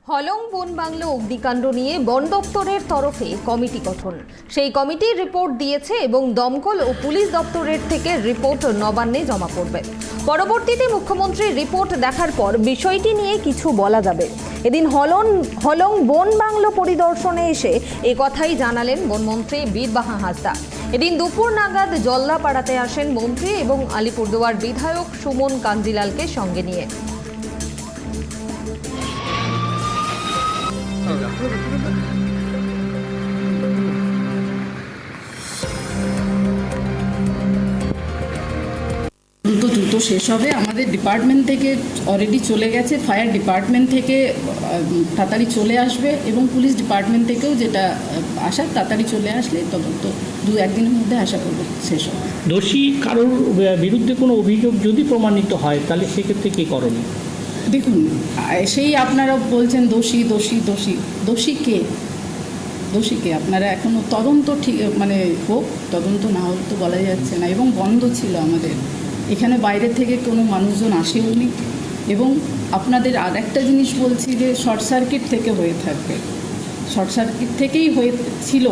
হলং বন বাংলো অগ্নিকাণ্ড নিয়ে বন দপ্তরের তরফে কমিটি গঠন। সেই কমিটির রিপোর্ট দিয়েছে এবং দমকল ও পুলিশ দপ্তরের থেকে রিপোর্ট নবান্নে জমা পড়বে। পরবর্তীতে মুখ্যমন্ত্রীর রিপোর্ট দেখার পর বিষয়টি নিয়ে কিছু বলা যাবে। এদিন হলং বন বাংলো পরিদর্শনে এসে এ কথাই জানালেন বনমন্ত্রী বীরবাহা হাঁসদা। এদিন দুপুর নাগাদ জল্লাপাড়াতে আসেন মন্ত্রী এবং আলিপুরদুয়ার বিধায়ক সুমন কাঞ্জিলালকে সঙ্গে নিয়ে। দ্রুত শেষ হবে। আমাদের ডিপার্টমেন্ট থেকে অলরেডি চলে গেছে, ফায়ার ডিপার্টমেন্ট থেকে তাড়াতাড়ি চলে আসবে এবং পুলিশ ডিপার্টমেন্ট থেকেও যেটা আসার তাড়াতাড়ি চলে আসলে তদন্ত 2-1 দিনের মধ্যে আশা করবো শেষ হবে। দোষী কারোর বিরুদ্ধে কোনো অভিযোগ যদি প্রমাণিত হয় তাহলে সেক্ষেত্রে কী করণীয়? দেখুন, সেই আপনারা বলছেন দোষী দোষী দোষী দোষী কে? দোষীকে আপনারা এখনও তদন্ত ঠিক হোক, তদন্ত না হলে তো বলা যাচ্ছে না। এবং বন্ধ ছিল আমাদের এখানে, বাইরে থেকে কোনো মানুষজন আসেওনি। এবং আপনাদের আর একটা জিনিস বলছি যে শর্ট সার্কিট থেকে হয়ে থাকবে, শর্ট সার্কিট থেকেই হয়েছিল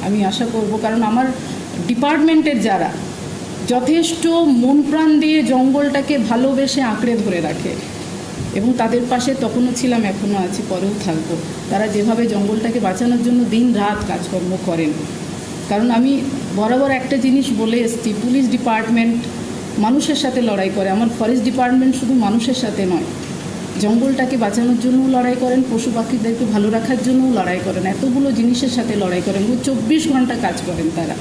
আমি আশা করব। কারণ আমার ডিপার্টমেন্টের যারা যথেষ্ট মন প্রাণ দিয়ে জঙ্গলটাকে ভালোবেসে আঁকড়ে ধরে রাখে এবং তাদের পাশে তখনও ছিলাম, এখনও আছি, পরেও থাকবো। তারা যেভাবে জঙ্গলটাকে বাঁচানোর জন্য দিন রাত কাজকর্ম করেন। কারণ আমি বরাবর একটা জিনিস বলে এসেছি, পুলিশ ডিপার্টমেন্ট মানুষের সাথে লড়াই করে। আমার ফরেস্ট ডিপার্টমেন্ট শুধু মানুষের সাথে নয়, জঙ্গলটাকে বাঁচানোর জন্যও লড়াই করেন, পশু পাখিদেরকে ভালো রাখার জন্যও লড়াই করেন, এতগুলো জিনিসের সাথে লড়াই করেন, 24 ঘন্টা কাজ করেন তারা।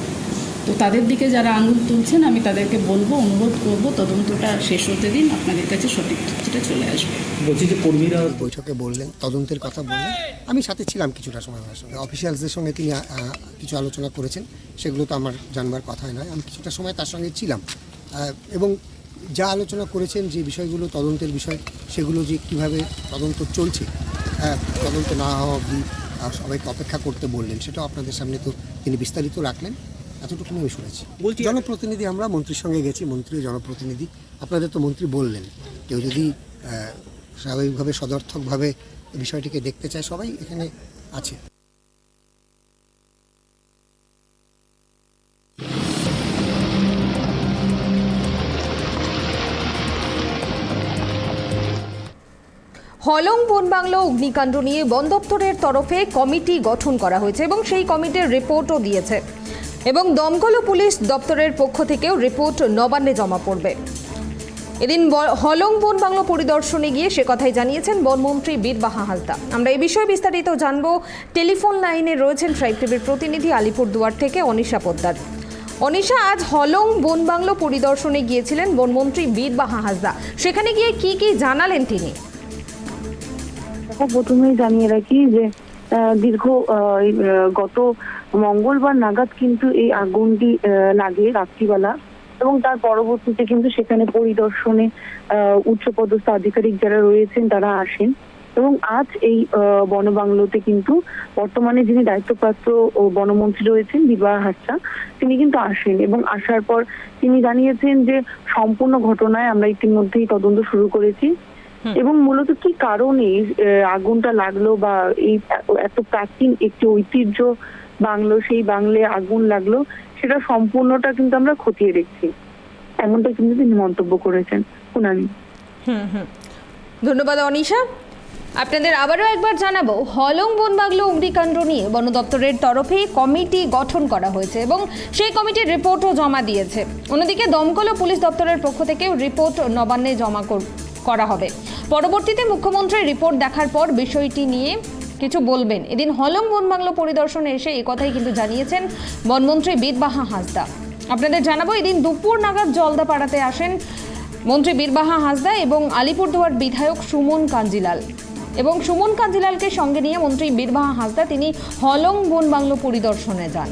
তো তাদের দিকে যারা আঙুল তুলছেন আমি তাদেরকে বলবো, অনুরোধ করব, তদন্তটা শেষ হতে দিন, আপনাদের কাছে সঠিক তথ্যটা চলে আসবে। বলছি যে কর্মীরা বৈঠকে বললেন, তদন্তের কথা বললেন, আমি সাথে ছিলাম কিছুটা সময়। আমার সঙ্গে অফিসিয়ালসদের সঙ্গে তিনি কিছু আলোচনা করেছেন, সেগুলো তো আমার জানবার কথাই নয়। আমি কিছুটা সময় তার সঙ্গে ছিলাম এবং যা আলোচনা করেছেন, যে বিষয়গুলো তদন্তের বিষয়, সেগুলো যে কীভাবে তদন্ত চলছে, তদন্ত না হওয়া অবধি সবাইকে অপেক্ষা করতে বললেন, সেটাও আপনাদের সামনে তো তিনি বিস্তারিত রাখলেন। এতটুকু আমি শুনেছি। জনপ্রতিনিধি, আমরা মন্ত্রীর সঙ্গে গেছি, মন্ত্রী জনপ্রতিনিধি। আপনাদের তো মন্ত্রী বললেন, কেউ যদি স্বাভাবিকভাবে সদর্থকভাবে বিষয়টিকে দেখতে চায়, সবাই এখানে আছে। হলং বন বাংলো অগ্নিকাণ্ড নিয়ে বন দপ্তরের তরফে কমিটি গঠন করা হয়েছে এবং সেই কমিটির রিপোর্টও দিয়েছে এবং দমকল ও পুলিশ দপ্তরের পক্ষ থেকেও রিপোর্ট নবান্নে জমা পড়বে। এদিন হলং বন বাংলো পরিদর্শনে গিয়ে সে কথাই জানিয়েছেন বনমন্ত্রী বীরবাহা হাঁসদা। আমরা এই বিষয়ে বিস্তারিত জানবো। টেলিফোন লাইনে রয়েছেন ট্রাইব টিভির প্রতিনিধি আলিপুরদুয়ার থেকে অনিশা পোদ্দার। অনিশা, আজ হলং বন বাংলো পরিদর্শনে গিয়েছিলেন বনমন্ত্রী বীরবাহা হাঁসদা, সেখানে গিয়ে কি কি জানালেন তিনি? প্রথমেই জানিয়ে রাখি যে গত মঙ্গলবার নাগাদ কিন্তু এই আগুনটি লাগে রাত্রিবেলা, এবং তার পরবর্তীতে কিন্তু সেখানে পরিদর্শনে উচ্চপদস্থ আধিকারিক যারা রয়েছেন তারা আসেন। এবং আজ এই বনবাংলোতে কিন্তু বর্তমানে যিনি দায়িত্বপ্রাপ্ত বনমন্ত্রী রয়েছেন বীরবাহা হাঁসদা, তিনি কিন্তু আসেন এবং আসার পর তিনি জানিয়েছেন যে সম্পূর্ণ ঘটনায় আমরা ইতিমধ্যেই তদন্ত শুরু করেছি এবং মূলত কি কারণে আগুনটা লাগলো বা এই এত প্রাচীন একটি ঐতিহ্য বাংলো, সেই বাংলায় আগুন লাগলো, সেটা সম্পূর্ণটা কিন্তু আমরা খতিয়ে দেখছি, এমনটা কিন্তু তিনি মন্তব্য করেছেন। শুনানি। ধন্যবাদ অনিশা। আপনাদের আবারও একবার জানাবো, হলং বন বাংলো অগ্নিকাণ্ড নিয়ে বন দপ্তরের তরফে কমিটি গঠন করা হয়েছে এবং সেই কমিটির রিপোর্টও জমা দিয়েছে। অন্যদিকে দমকল ও পুলিশ দপ্তরের পক্ষ থেকেও রিপোর্ট নবান্নে জমা করা হবে। পরবর্তীতে মুখ্যমন্ত্রীর রিপোর্ট দেখার পর বিষয়টি নিয়ে কিছু বলবেন। এদিন হলং বন বাংলো পরিদর্শনে এসে এই কথাই কিন্তু জানিয়েছেন বনমন্ত্রী বীরবাহা হাঁসদা। আপনাদের জানাবো, এদিন দুপুর নাগাদ জলদাপাড়াতে আসেন মন্ত্রী বীরবাহা হাঁসদা এবং আলিপুরদুয়ার বিধায়ক সুমন কাঞ্জিলাল। এবং সুমন কাঞ্জিলালকে সঙ্গে নিয়ে মন্ত্রী বীরবাহা হাঁসদা তিনি হলং বন বাংলো পরিদর্শনে যান।